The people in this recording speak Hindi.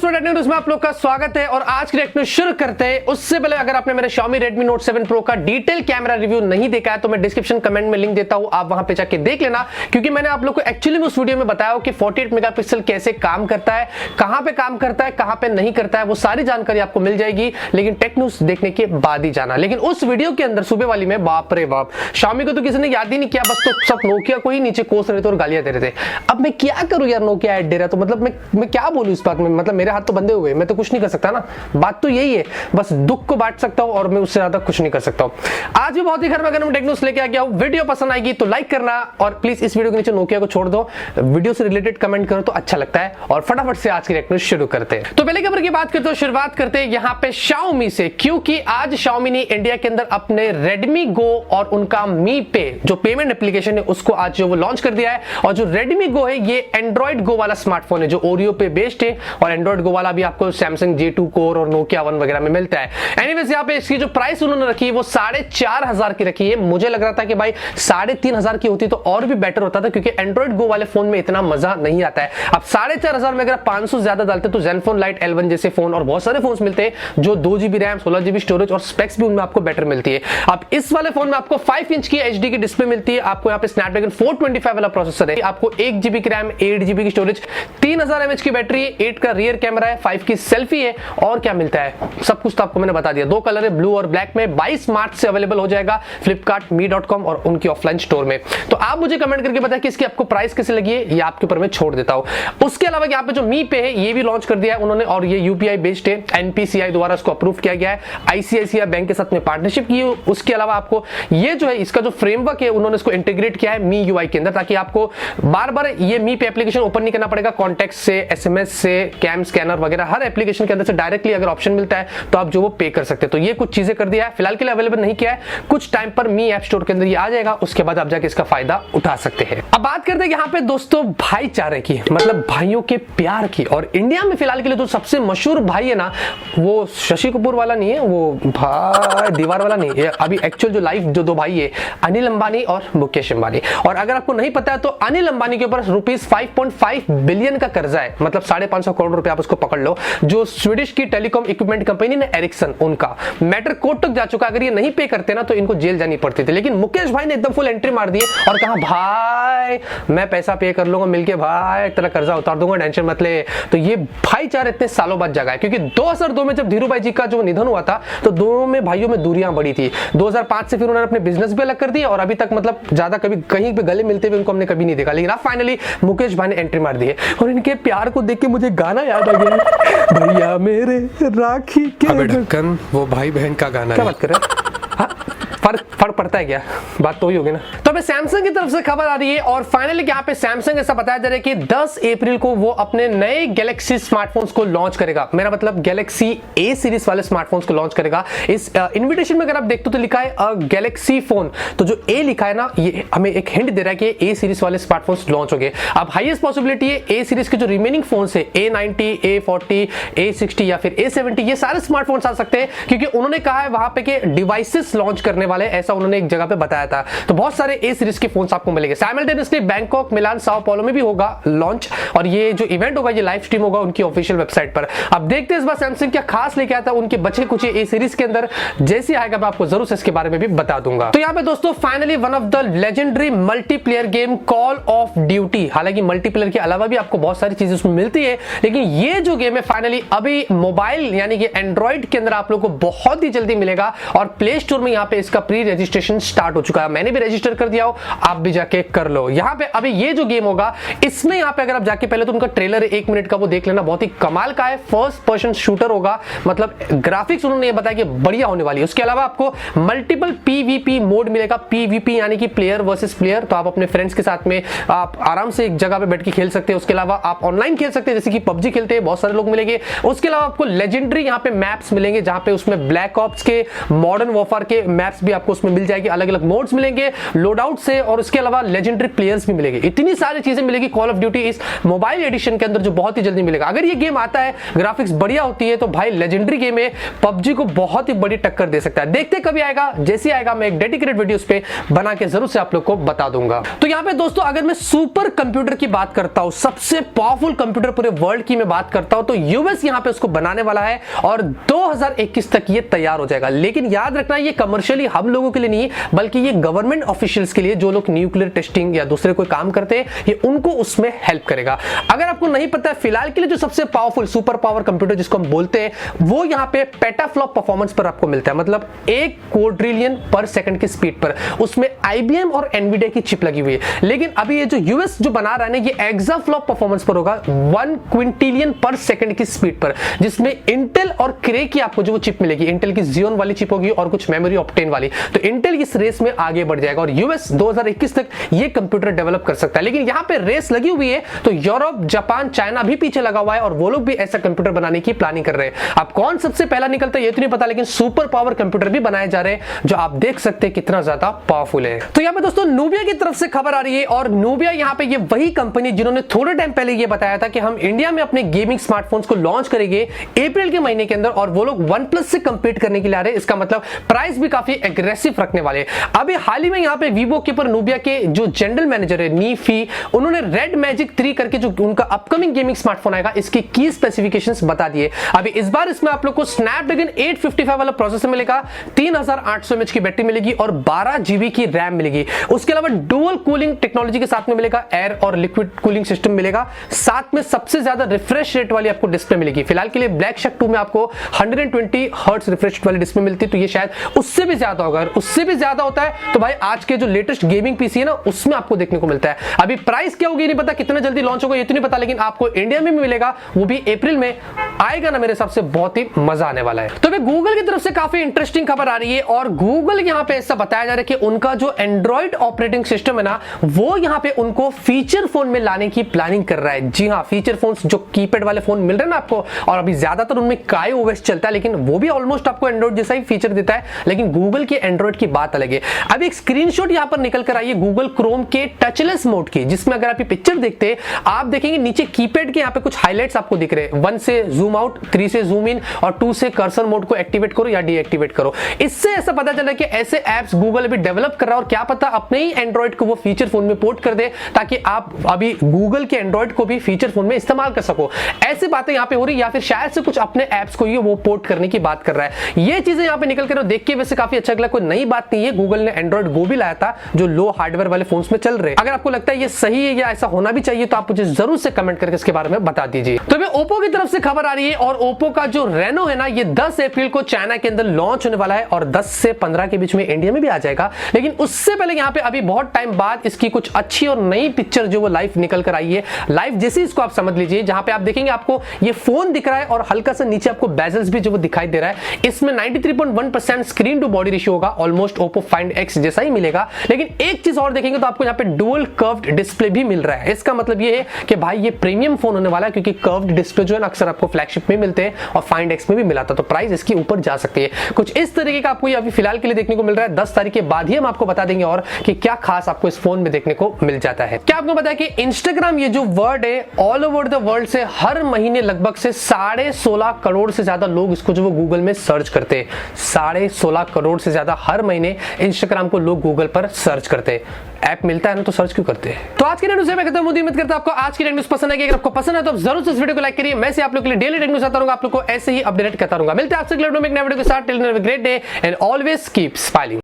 दोस्तों टेक्नो न्यूज़ में आप लोग का स्वागत है और आज की टेक्नो शुरू करते हैं। उससे पहले अगर आपने मेरे Xiaomi Redmi Note 7 Pro का डिटेल कैमरा रिव्यू नहीं देखा है तो मैं डिस्क्रिप्शन कमेंट में लिंक देता हूं, आप वहां पे जाके देख लेना, क्योंकि मैंने आप लोग को एक्चुअली में उस वीडियो में बताया कि 48 मेगापिक्सल कैसे काम करता है, कहां पे काम करता है, कहां पे नहीं करता है, वो सारी जानकारी आपको मिल जाएगी, लेकिन टेक न्यूज़ देखने के बाद ही जाना। लेकिन उस वीडियो के अंदर सुबह वाली में बाप रे बाप, Xiaomi को तो किसी ने याद ही नहीं किया, बस तो सब नोकिया को ही नीचे कोस रहे थे और गालियां दे रहे थे। अब मैं क्या करूं यार, नोकिया ऐड दे रहा है तो मतलब मैं क्या बोलूं इस बात में, मतलब मेरे हाथ तो बंधे हुए, मैं तो कुछ नहीं कर सकता ना। बात तो यही है, बस दुख को बांट सकता हूं और मैं उससे ज्यादा कुछ नहीं कर सकता हूं। आज भी बहुत ही घर में अगर मैं टेक न्यूज़ लेके आ गया हूं। वीडियो पसंद आएगी तो लाइक करना और प्लीज इस वीडियो के नीचे नोकिया को छोड़ दो, वीडियो से रिलेटेड कमेंट करो तो अच्छा लगता है। और फटाफट से आज की टेक न्यूज़ शुरू करते हैं। तो पहले खबर की बात करते हो, शुरुआत करते हैं यहाँ पे Xiaomi से, क्योंकि आज Xiaomi ने इंडिया के अंदर अपने Redmi Go और उनका Mi Pay जो पेमेंट एप्लीकेशन है उसको आज जो वो लॉन्च कर दिया है। और जो Redmi Go है ये Android Go वाला स्मार्टफोन है जो ओरियो पे बेस्ड है, और Android Go वाला भी आपको Samsung J2 Core और Nokia 1 वगैरह में मिलता है। एनीवेज यहाँ पे इसकी जो प्राइस उन्होंने रखी है वो 4,500 की रखी है। मुझे लग रहा था कि भाई 3,500 की होती तो और भी बेटर होता था, क्योंकि Android Go वाले फोन में इतना मजा नहीं आता है। अब 4,500 में अगर 500 ज्यादा डालते तो Zenfone Lite L1 जैसे फोन और बहुत सारे फोन मिलते हैं जो 2GB रैम 16GB स्टोरेज और स्पेक्स भी उनमें आपको बेटर मिलती है। अब इस वाले फोन में आपको 5 इंच की HD की डिस्प्ले मिलती है, आपको यहाँ पे Snapdragon 425 वाला प्रोसेसर है, आपको 1GB की रैम 8GB की स्टोरेज, 3000 mAh की बैटरी, 8 का रियर कैमरा है, 5 की सेल्फी है, और क्या मिलता है सब कुछ तो आपको मैंने बता दिया। 2 कलर है, ब्लू और ब्लैक में। 22 मार्च से अवेलेबल हो जाएगा फ्लिपकार्ट, मी.com और उनकी ऑफलाइन स्टोर में। तो आप मुझे कमेंट करके बताएं कि इसकी आपको प्राइस कैसे लगी है, ये आपके ऊपर मैं छोड़ देता हूं। उसके अलावा यहाँ पे जो मी पे है ये भी लॉन्च कर दिया है उन्होंने, और ये यूपीआई बेस्ड है, एनपीसीआई द्वारा इसको अप्रूव किया गया है, आईसीआईसीआई बैंक के साथ में पार्टनरशिप की है। उसके अलावा आपको ये जो है इसका जो फ्रेमवर्क है उन्होंने इसको इंटीग्रेट किया है मी यूआई के अंदर, ताकि आपको बार बार ये मी पे एप्लीकेशन ओपन नहीं करना पड़ेगा। कॉन्टेक्ट से, एसएमएस से, कैम स्कैनर वगैरह हर एप्लीकेशन के अंदर से डायरेक्टली अगर ऑप्शन मिलता है तो आप जो वो पे कर सकते हैं। तो ये कुछ चीजें कर दिया है, फिलहाल के लिए अवेलेबल नहीं किया है, कुछ टाइम पर मी ऐप स्टोर के अंदर ये आ जाएगा, उसके बाद आप जाके इसका फायदा उठा सकते हैं। अब बात करते हैं यहाँ पे दोस्तों भाईचारे की, मतलब भाइयों के प्यार की। और इंडिया में फिलहाल के लिए जो सबसे मशहूर भाई है ना वो शशि कपूर वाला नहीं है, वो भाई दीवार वाला नहीं है, अभी एक्चुअल जो लाइव जो दो भाई है अनिल अंबानी और मुकेश अंबानी। और अगर आपको नहीं पता है तो अनिल अंबानी के ऊपर रुपीस 5.5 बिलियन का कर्जा है, मतलब 550 करोड़ रुपए आप उसको पकड़ लो। जो स्वीडिश की टेलीकॉम इक्विपमेंट कंपनी ने एरिक्सन, उनका मैटर कोर्ट तक जा चुका। अगर ये नहीं पे करते ना तो इनको जेल जानी पड़ती थी, लेकिन मुकेश भाई ने एकदम फुल एंट्री मार दी और कहा भाई मैं पैसा पे कर लूंगा मिलके, भाई तेरा कर्जा उतार दूंगा, टेंशन मत ले। तो ये भाईचारा इतने सालों बाद जगा है, क्योंकि 2002 में जब धीरू भाई जी का जो निधन हुआ था तो दोनों में भाइयों में दूरियां बढ़ी थी। 2005 से फिर उन्होंने अपने बिजनेस भी अलग कर दिए और अभी तक मतलब ज्यादा कभी कहीं पे गले मिलते हुए उनको हमने कभी नहीं देखा। लेकिन अब फाइनली मुकेश भाई ने एंट्री मार दी है और इनके प्यार को देख के मुझे गाना याद आ गया, भैया मेरे राखी के ढक्कन, वो भाई बहन का गाना। क्या बात कर रहे हैं, फर्क पड़ता है क्या, बात तो ही होगी ना। तो अभी सैमसंग की तरफ से खबर आ रही है और फाइनली यहाँ पे सैमसंग ऐसा बताया जा रहा है कि 10 अप्रैल को वो अपने नए गैलेक्सी स्मार्टफोन्स को लॉन्च करेगा। मेरा मतलब गैलेक्सी ए सीरीज वाले स्मार्टफोन्स को लॉन्च करेगा। इस इन्विटेशन में अगर आप देखते हो तो लिखा है गैलेक्सी फोन, तो जो ए लिखा है ना ये हमें एक हिंट दे रहा है कि ए सीरीज वाले स्मार्टफोन्स लॉन्च हो गए। अब हाईएस्ट पॉसिबिलिटी है ए सीरीज के जो रिमेनिंग फोन है A90, A40, A60 या फिर A70 ये सारे स्मार्टफोन्स आ सकते हैं, क्योंकि उन्होंने कहा है वहां पे कि डिवाइसेस लॉन्च करने वाले, ऐसा उन्होंने एक जगह पे बताया था। तो बहुत सारे ए सीरीज के फोन्स आपको मिलेंगे। साइमल्टेनियसली बैंकॉक, मिलान, साओ paulo में भी होगा लॉन्च, और ये जो इवेंट होगा ये लाइव स्ट्रीम होगा उनकी ऑफिशियल वेबसाइट पर। अब देखते हैं इस बार सैमसंग क्या खास लेके आता है उनके बचे कुछ ए सीरीज के अंदर। जैसे आएगा मैं आपको जरूर से इसके बारे में भी बता दूंगा। तो यहाँ पे दोस्तों finally one of the legendary multiplayer game call of duty, हालांकि मल्टीप्लेयर के अलावा भी आपको बहुत सारी चीजें उसमें मिलती है, लेकिन ये जो गेम है फाइनली अभी मोबाइल यानी कि एंड्रॉइड के अंदर आप लोग को बहुत ही जल्दी मिलेगा। और प्ले स्टोर में यहाँ पे इसका प्री रजिस्ट्रेशन स्टार्ट हो चुका है, मैंने भी रजिस्टर कर दिया हो, आप भी जाके कर लो। यहाँ पे अभी ये जो गेम होगा इसमें यहाँ पे अगर आप जाके पहले तो उनका ट्रेलर 1 मिनट का वो देख लेना, बहुत ही कमाल का है। फर्स्ट पर्सन शूटर होगा, मतलब ग्राफिक्स उन्होंने ये बताया कि बढ़िया होने वाली है। उसके अलावा आपको मल्टीपल पीवीपी मोड मिलेगा, पीवीपी यानी कि प्लेयर वर्सेस प्लेयर, तो आप अपने फ्रेंड्स के साथ में आप आराम से एक जगह पे बैठ के खेल सकते हैं। उसके अलावा आप ऑनलाइन खेल सकते हैं, जैसे कि PUBG खेलते हैं बहुत सारे लोग मिलेंगे। उसके अलावा आपको लेजेंडरी यहाँ पे मैप्स मिलेंगे, जहां पे उसमें ब्लैक ऑप्स के, मॉडर्न वॉरफेयर के मैप्स भी भी आपको उसमें मिल जाएगी, अलग अलग मोड्स मिलेंगे लोड आउट से, और उसके अलावा लेजेंडरी प्लेयर्स भी मिलेंगे। इतनी सारी चीजें मिलेगी कॉल ऑफ ड्यूटी इस मोबाइल एडिशन के अंदर, जो बहुत ही जल्दी मिलेगा। अगर ये गेम आता है, ग्राफिक्स बढ़िया होती है, तो भाई लेजेंडरी गेम में पबजी को बहुत ही बड़ी टक्कर दे सकता है। देखते कभी आएगा, जैसे आएगा मैं एक डेडिकेटेड वीडियो उस पे बना के जरूर से आप लोग को बता दूंगा। तो यहाँ पे दोस्तों अगर मैं सुपर कंप्यूटर की बात करता हूं, सबसे पावरफुल कंप्यूटर पूरे वर्ल्ड की मैं बात करता हूं, तो यूएस यहाँ पे उसको बनाने वाला है और 2021 तक ये तैयार हो जाएगा। लेकिन याद रखना ये कमर्शियली हम लोगों के लिए नहीं, बल्कि ये गवर्नमेंट ऑफिशियल्स के लिए, जो लोग न्यूक्लियर टेस्टिंग या दूसरे कोई काम करते हैं, ये उनको उसमें हेल्प करेगा। अगर आपको नहीं पता है, फिलहाल के लिए जो सबसे पावरफुल सुपर पावर कंप्यूटर जिसको हम बोलते हैं, वो यहाँ पे पेटाफ्लॉप परफॉर्मेंस पर आपको मिलता है, मतलब 1 क्वाड्रिलियन पर सेकंड की स्पीड पर। उसमें आईबीएम और एनवीडिया की चिप लगी हुई है। लेकिन अभी ये जो यूएस जो बना रहा है ना, ये एक्साफ्लॉप परफॉर्मेंस पर होगा 1 क्विंटिलियन पर सेकंड की स्पीड पर, जिसमें इंटेल और क्रे की आपको जो चिप मिलेगी, इंटेल की Xeon वाली चिप होगी और कुछ मेमोरी ऑप्टेन वाली। तो इंटेल इस रेस में आगे बढ़ जाएगा और यूएस 2021 तक ये कंप्यूटर डेवलप कर सकता है। लेकिन यहां पे रेस लगी हुई है, तो यूरोप, जापान, चाइना भी पीछे लगा हुआ है और वो लोग भी ऐसा कंप्यूटर बनाने की प्लानिंग कर रहे हैं। अब कौन सबसे पहला निकलता है ये तो नहीं पता, लेकिन सुपर पावर कंप्यूटर भी बनाए जा रहे हैं, जो आप देख सकते हैं कितना ज्यादा पावरफुल है। तो यहां पे दोस्तों नूबिया की तरफ से खबर आ रही है, और नूबिया यहां पे ये वही कंपनी जिन्होंने थोड़े टाइम पहले ये बताया था कि हम इंडिया में अपने गेमिंग स्मार्टफोन्स को लॉन्च करेंगे अप्रैल के महीने के अंदर, और वो लोग OnePlus से कंपीट करने के लिए आ रहे हैं। इसका मतलब प्राइस भी काफी एग्रेसिव रखने वाले। अभी हाल ही में यहां पे वीवो के पर नूबिया के जो जनरल मैनेजर है नीफी, उन्होंने रेड मैजिक 3 करके जो उनका अपकमिंग गेमिंग स्मार्टफोन आएगा, इसकी की स्पेसिफिकेशंस बता दिए। अभी इस बार इसमें आप लोग को स्नैपड्रैगन 855 वाला प्रोसेसर मिलेगा, 3800 mAh की बैटरी मिलेगी और 12 GB की रैम मिलेगी। उसके अलावा डुअल कूलिंग टेक्नोलॉजी के साथ में मिलेगा, एयर और लिक्विड कूलिंग सिस्टम मिलेगा। साथ में सबसे ज्यादा रिफ्रेश रेट वाली आपको डिस्प्ले मिलेगी। फिलहाल के लिए ब्लैक शक 2 में आपको 120 हर्ट्ज रिफ्रेश वाली डिस्प्ले मिलती है, तो ये शायद उससे भी ज्यादा होगा। अगर उससे भी ज्यादा होता है तो भाई आज के जो लेटेस्ट गेमिंग पीसी है ना, उसमें आपको देखने को मिलता है। अभी प्राइस क्या होगी नहीं पता, कितना जल्दी लॉन्च होगा ये तो नहीं पता, लेकिन आपको इंडिया में भी मिलेगा, वो भी अप्रैल में आएगा ना, मेरे हिसाब से बहुत ही मजा आने वाला है। तो गूगल की तरफ से काफी इंटरेस्टिंग खबर आ रही है, और गूगल यहां पे ऐसा बताया जा रहा है कि उनका जो एंड्रॉइड ऑपरेटिंग सिस्टम है ना, वो यहां पे उनको फीचर फोन में लाने की प्लानिंग कर रहा है। जी हां, फीचर फोन्स जो कीपैड वाले फोन मिल रहे हैं ना आपको, और अभी ज्यादातर उनमें गाये ओएस चलता है, लेकिन वो भी ऑलमोस्ट आपको एंड्रॉइड जैसा ही फीचर देता है, लेकिन गूगल के एंड्रॉइड की बात अलग है। अब एक स्क्रीनशॉट यहां पर निकल कर आई है गूगल क्रोम के टचलेस मोड की, जिसमें अगर आप ये पिक्चर देखते हैं, आप देखेंगे नीचे कीपैड के यहां पे कुछ हाइलाइट्स आपको दिख रहे हैं। 1 से जूम आउट, 3 से जूम इन और 2 से कर्सर मोड को एक्टिवेट करो या डीएक्टिवेट करो। इससे ऐसा पता चला कि ऐसे एप्स गूगल अभी डेवलप कर रहा है, और क्या पता अपने ही एंड्रॉइड को वो फीचर फोन में पोर्ट कर दे, ताकि आप अभी गूगल के एंड्रॉइड को भी फीचर फोन में इस्तेमाल कर सको। ऐसी बातें यहां पे हो रही, या फिर शायद से कुछ अपने एप्स को ये वो पोर्ट करने की बात कर रहा है। ये चीजें यहां पे निकल कर देख के वैसे काफी अच्छा लगा, कोई नई बात नहीं है। गूगल ने एंड्रॉइड गो भी लाया था, जो लो हार्डवेयर वाले फोन्स में चल रहे हैं। अगर आपको लगता है ये सही है या ऐसा होना भी चाहिए, तो आप मुझे जरूर से कमेंट करके इसके बारे में बता दीजिए। तो अभी ओप्पो की तरफ से खबर आ रही है, और ओप्पो का जो रेनो है ना, ये 10 अप्रैल को चाइना के अंदर लॉन्च होने वाला है, और 10 से 15 के बीच में इंडिया में भी आ जाएगा। लेकिन उससे पहले यहाँ पे अभी बहुत टाइम बाद इसकी कुछ अच्छी और नई पिक्चर जो वो लाइव निकल कर आई है। लाइव जैसी इसको आप समझ लीजिए, जहां पे आप देखेंगे आपको ये फोन दिख रहा है, और हल्का सा नीचे आपको बेजल्स भी जो वो दिखाई दे रहा है। इसमें 93.1% स्क्रीन टू बॉडी रेशियो होगा, ऑलमोस्ट ओप्पो फाइंड एक्स जैसा ही मिलेगा। लेकिन एक चीज और देखेंगे तो आपको यहाँ पे डुअल कर्व्ड डिस्प्ले भी मिल रहा है। इसका मतलब ये है कि भाई ये प्रीमियम फोन होने वाला है, क्योंकि कर्व्ड डिस्प्ले जो है ना अक्सर आपको फ्लैगशिप में मिलते हैं, और फाइंड एक्स में भी मिला था, तो प्राइस इसकी ऊपर जा सकती है। कुछ इस तरीके का आपको ये अभी फिलहाल के लिए देखने को मिल रहा है। 10 तारीख के बाद ही हम आपको बता देंगे और कि क्या खास आपको इस फोन में देखने को मिल जाता है। क्या आपको पता है कि इंस्टाग्राम ये जो वर्ड है, ऑल ओवर द वर्ल्ड से हर महीने लगभग से 16.5 करोड़ से ज्यादा लोग इसको जो वो गूगल में सर्च करते हैं। 16.5 करोड़ से ज्यादा हर महीने इंस्टाग्राम को लोग गूगल पर सर्च करते हैं। ऐप मिलता है ना, तो सर्च क्यों करते हैं। तो आज की न्यूज़ मैं कहता हूं, उम्मीद करता हूं आपको आज की न्यूज़ पसंद आएगी। अगर आपको पसंद है तो आप जरूर से इस वीडियो को लाइक करिए। मैं से आप लोगों के लिए डेली न्यूज़ आता रहूंगा, आप लोगों को ऐसे ही अपडेट करता रहूंगा। मिलते हैं आपसे अगले वीडियो में एक नए वीडियो के साथ। Till then have a great day and always keep smiling.